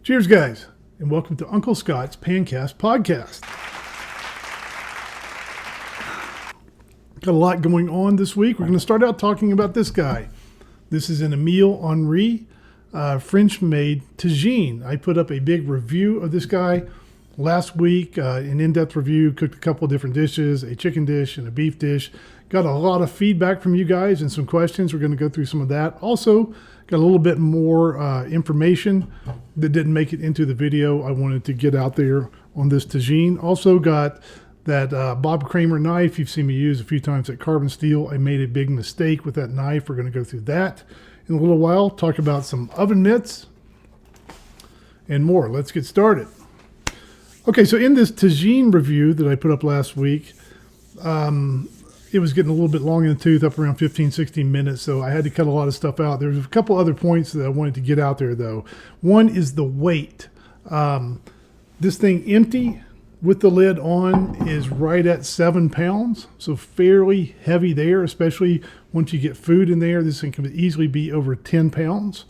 Cheers, guys, and welcome to Uncle Scott's Pancast podcast. Got a lot going on this week. We're going to start out talking about this guy. This is an Emile Henri French-made tagine. I put up a big review of this guy last week, an in-depth review, cooked a couple of different dishes, a chicken dish and a beef dish. Got a lot of feedback from you guys and some questions. We're going to go through some of that. Also, got a little bit more information that didn't make it into the video I wanted to get out there on this tagine. Also got that Bob Kramer knife you've seen me use a few times at Carbon Steel. I made a big mistake with that knife. We're going to go through that in a little while. Talk about some oven mitts and more. Let's get started. Okay, so in this tagine review that I put up last week, it was getting a little bit long in the tooth, up around 15, 16 minutes, so I had to cut a lot of stuff out. There's a couple other points that I wanted to get out there, though. One is the weight. This thing empty with the lid on is right at 7 pounds, so fairly heavy there, especially once you get food in there. This thing can easily be over 10 pounds.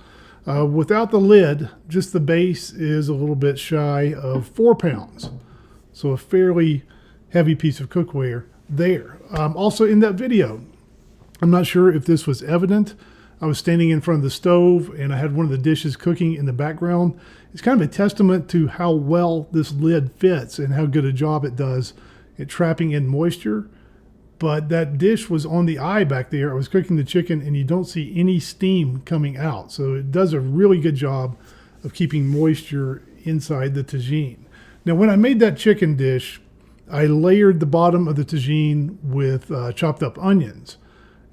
Without the lid, just the base is a little bit shy of 4 pounds, so a fairly heavy piece of cookware there. Also in that video, I'm not sure if this was evident. I was standing in front of the stove and I had one of the dishes cooking in the background. It's kind of a testament to how well this lid fits and how good a job it does at trapping in moisture. But that dish was on the eye back there. I was cooking the chicken and you don't see any steam coming out. So it does a really good job of keeping moisture inside the tagine. Now, when I made that chicken dish, I layered the bottom of the tagine with chopped up onions,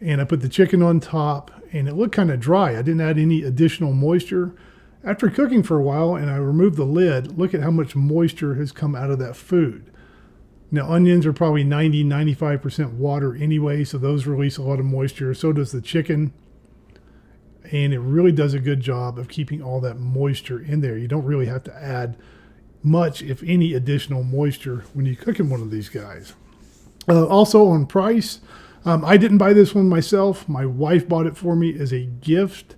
and I put the chicken on top, and it looked kind of dry. I didn't add any additional moisture. After cooking for a while and I removed the lid, look at how much moisture has come out of that food. Now, onions are probably 90-95% water anyway, so those release a lot of moisture. So does the chicken, and it really does a good job of keeping all that moisture in there. You don't really have to add much, if any, additional moisture when you cook in one of these guys. Also on price, I didn't buy this one myself. My wife bought it for me as a gift.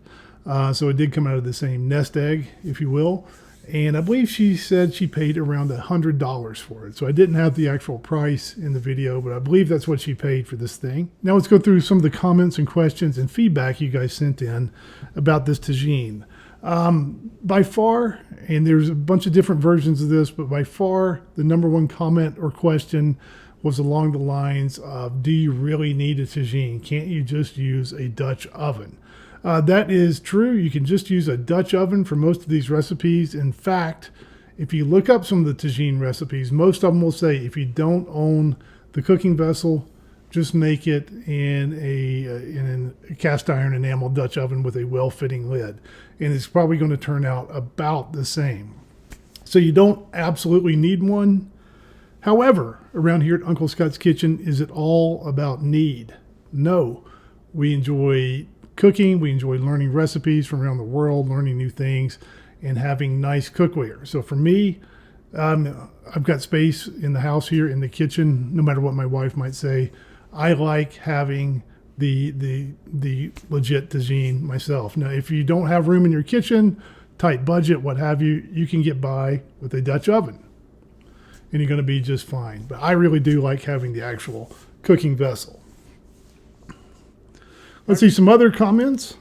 So it did come out of the same nest egg, if you will. And I believe she said she paid around $100 for it. So I didn't have the actual price in the video, but I believe that's what she paid for this thing. Now let's go through some of the comments and questions and feedback you guys sent in about this tagine. By far, and there's a bunch of different versions of this, but by far the number one comment or question was along the lines of, do you really need a tagine? Can't you just use a Dutch oven? That is true. You can just use a Dutch oven for most of these recipes. In fact, if you look up some of the tagine recipes, most of them will say if you don't own the cooking vessel, just make it in a cast iron enamel Dutch oven with a well-fitting lid. And it's probably going to turn out about the same. So you don't absolutely need one. However, around here at Uncle Scott's Kitchen, is it all about need? No. We enjoy cooking. We enjoy learning recipes from around the world, learning new things, and having nice cookware. So for me, I've got space in the house here in the kitchen, no matter what my wife might say. I like having the legit tagine myself. Now, if you don't have room in your kitchen, tight budget, what have you, you can get by with a Dutch oven, and you're going to be just fine. But I really do like having the actual cooking vessel. Let's see some other comments.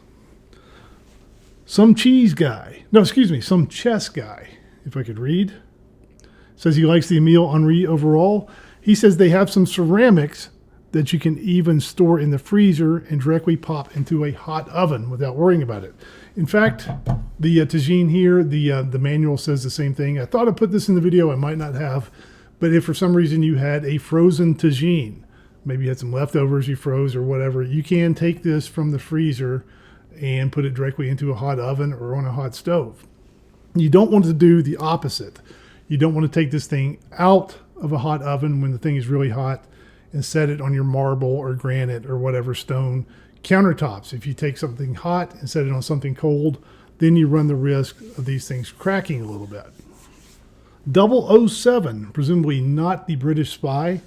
Some chess guy, if I could read, says he likes the Emile Henri overall. He says they have some ceramics that you can even store in the freezer and directly pop into a hot oven without worrying about it. In fact, the tagine here, the manual says the same thing. I thought I put this in the video, I might not have, but if for some reason you had a frozen tagine, maybe you had some leftovers you froze or whatever, you can take this from the freezer and put it directly into a hot oven or on a hot stove. You don't want to do the opposite. You don't want to take this thing out of a hot oven when the thing is really hot and set it on your marble or granite or whatever stone countertops. If you take something hot and set it on something cold, then you run the risk of these things cracking a little bit. 007, presumably not the British spy,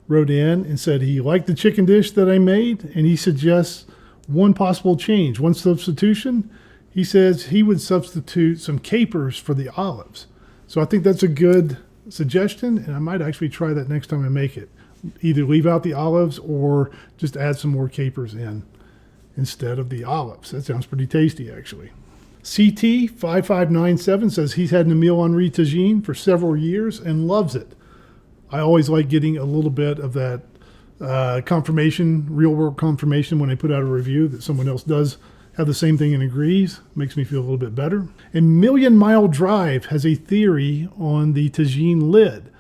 wrote in and said he liked the chicken dish that I made, and he suggests one possible change, one substitution. He says he would substitute some capers for the olives. So I think that's a good suggestion, and I might actually try that next time I make it. Either leave out the olives or just add some more capers in instead of the olives. That sounds pretty tasty, actually. CT5597 says he's had an Emile Henri Tagine for several years and loves it. I always like getting a little bit of that confirmation, real-world confirmation when I put out a review that someone else does have the same thing and agrees. Makes me feel a little bit better. And Million Mile Drive has a theory on the Tagine lid.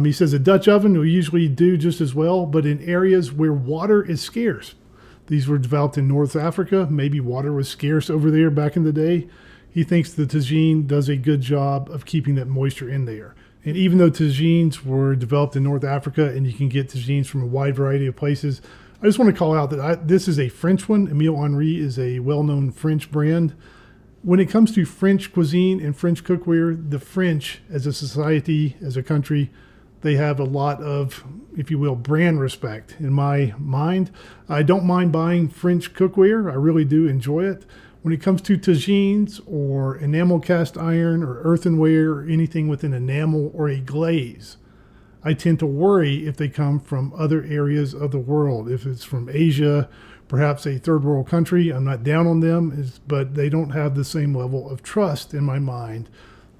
He says a Dutch oven will usually do just as well, but in areas where water is scarce. These were developed in North Africa. Maybe water was scarce over there back in the day. He thinks the Tagine does a good job of keeping that moisture in there. And even though Tagines were developed in North Africa and you can get Tagines from a wide variety of places, I just want to call out that this is a French one. Emile Henri is a well-known French brand. When it comes to French cuisine and French cookware, the French as a society, as a country, they have a lot of, if you will, brand respect in my mind. I don't mind buying French cookware. I really do enjoy it. When it comes to tagines or enamel cast iron or earthenware or anything with an enamel or a glaze, I tend to worry if they come from other areas of the world. If it's from Asia, perhaps a third world country, I'm not down on them, but they don't have the same level of trust in my mind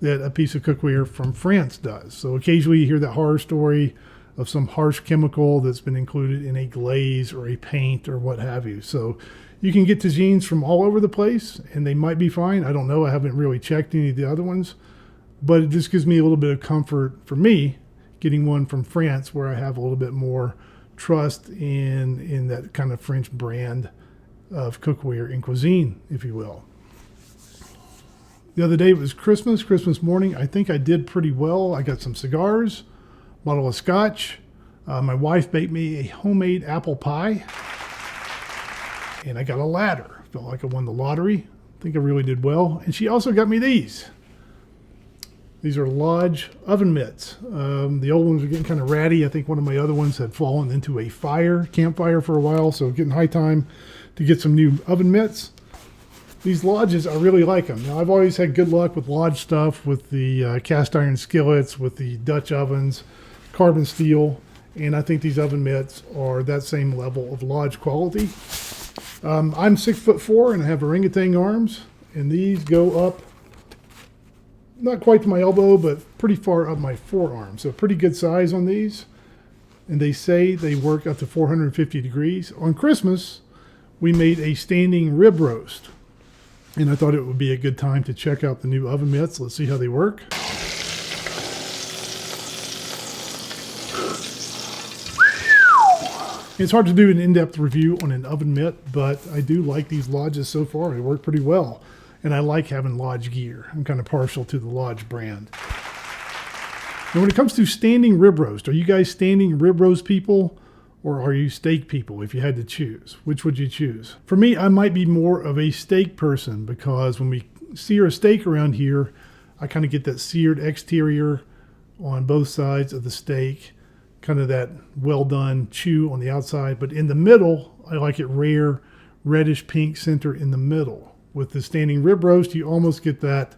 that a piece of cookware from France does. So occasionally you hear that horror story of some harsh chemical that's been included in a glaze or a paint or what have you. So you can get tagines from all over the place and they might be fine. I don't know. I haven't really checked any of the other ones, but it just gives me a little bit of comfort for me getting one from France where I have a little bit more trust in that kind of French brand of cookware and cuisine, if you will. The other day it was Christmas morning. I think I did pretty well. I got some cigars, bottle of scotch. My wife baked me a homemade apple pie. And I got a ladder. Felt like I won the lottery. I think I really did well. And she also got me these. These are Lodge oven mitts. The old ones are getting kind of ratty. I think one of my other ones had fallen into a campfire for a while. So getting high time to get some new oven mitts. These Lodges, I really like them. Now, I've always had good luck with Lodge stuff, with the cast iron skillets, with the Dutch ovens, carbon steel, and I think these oven mitts are that same level of Lodge quality. I'm 6'4" and I have orangutan arms, and these go up, not quite to my elbow, but pretty far up my forearm. So pretty good size on these. And they say they work up to 450 degrees. On Christmas, we made a standing rib roast. And I thought it would be a good time to check out the new oven mitts. Let's see how they work. It's hard to do an in-depth review on an oven mitt, but I do like these Lodges so far. They work pretty well. And I like having Lodge gear. I'm kind of partial to the Lodge brand. Now, when it comes to standing rib roast, are you guys standing rib roast people? Or are you steak people if you had to choose? Which would you choose? For me, I might be more of a steak person because when we sear a steak around here, I kind of get that seared exterior on both sides of the steak, kind of that well done chew on the outside. But in the middle, I like it rare, reddish pink center in the middle. With the standing rib roast, you almost get that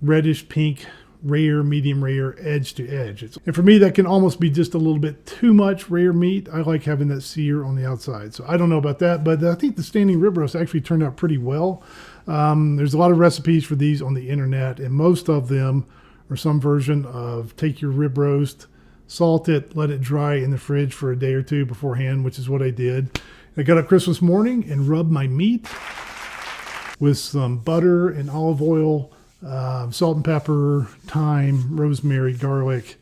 reddish pink rare, medium rare, edge to edge. And for me, that can almost be just a little bit too much rare meat. I like having that sear on the outside. So I don't know about that, but I think the standing rib roast actually turned out pretty well. There's a lot of recipes for these on the internet, and most of them are some version of take your rib roast, salt it, let it dry in the fridge for a day or two beforehand, which is what I did. I got up Christmas morning and rubbed my meat with some butter and olive oil, salt and pepper, thyme, rosemary, garlic,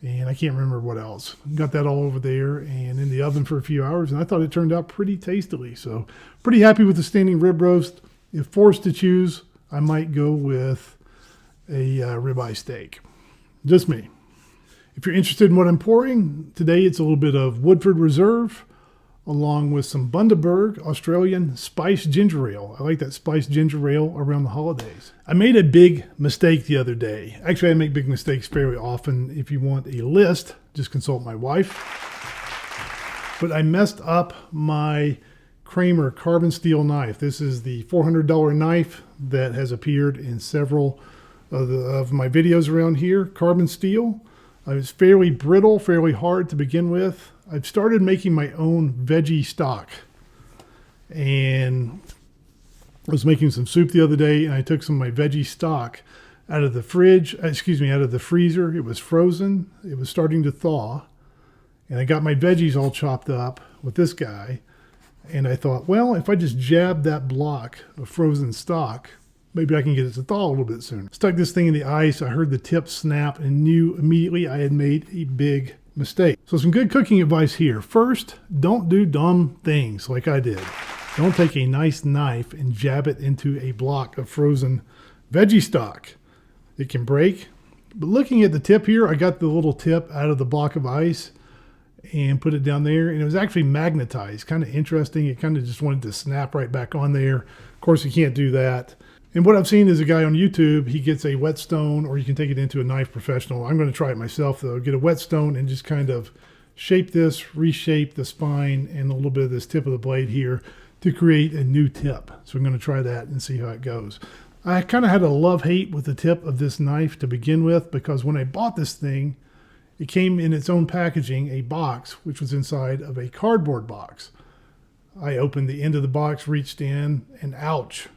and I can't remember what else. Got that all over there and in the oven for a few hours, and I thought it turned out pretty tastily. So pretty happy with the standing rib roast. If forced to choose, I might go with a ribeye steak. Just me. If you're interested in what I'm pouring, today it's a little bit of Woodford Reserve, along with some Bundaberg Australian spiced ginger ale. I like that spiced ginger ale around the holidays. I made a big mistake the other day. Actually, I make big mistakes fairly often. If you want a list, just consult my wife. But I messed up my Kramer carbon steel knife. This is the $400 knife that has appeared in several of my videos around here. Carbon steel. It's fairly brittle, fairly hard to begin with. I've started making my own veggie stock. And I was making some soup the other day, and I took some of my veggie stock out of the out of the freezer. It was frozen. It was starting to thaw. And I got my veggies all chopped up with this guy. And I thought, well, if I just jab that block of frozen stock, maybe I can get it to thaw a little bit sooner. Stuck this thing in the ice. I heard the tip snap and knew immediately I had made a big mistake. So some good cooking advice here. First, don't do dumb things like I did. Don't take a nice knife and jab it into a block of frozen veggie stock. It can break. But looking at the tip here, I got the little tip out of the block of ice and put it down there, and it was actually magnetized. Kind of interesting. It kind of just wanted to snap right back on there. Of course, you can't do that. And what I've seen is a guy on YouTube, he gets a whetstone, or you can take it into a knife professional. I'm going to try it myself though. Get a whetstone and just kind of shape this, reshape the spine and a little bit of this tip of the blade here to create a new tip. So I'm going to try that and see how it goes. I kind of had a love-hate with the tip of this knife to begin with, because when I bought this thing, it came in its own packaging, a box, which was inside of a cardboard box. I opened the end of the box, reached in, and ouch.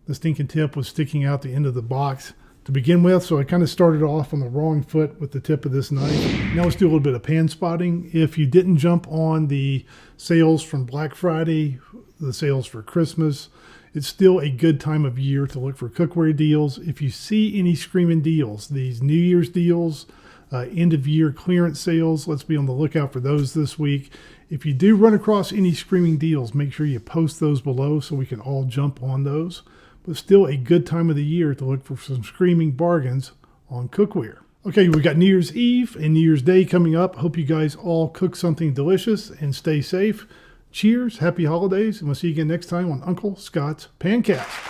The stinking tip was sticking out the end of the box to begin with, so I kind of started off on the wrong foot with the tip of this knife. Now let's do a little bit of pan spotting. If you didn't jump on the sales from Black Friday, the sales for Christmas, it's still a good time of year to look for cookware deals. If you see any screaming deals, these New Year's deals, end of year clearance sales, let's be on the lookout for those this week. If you do run across any screaming deals, make sure you post those below so we can all jump on those. But still a good time of the year to look for some screaming bargains on cookware. Okay, we've got New Year's Eve and New Year's Day coming up. Hope you guys all cook something delicious and stay safe. Cheers, happy holidays, and we'll see you again next time on Uncle Scott's Pancast.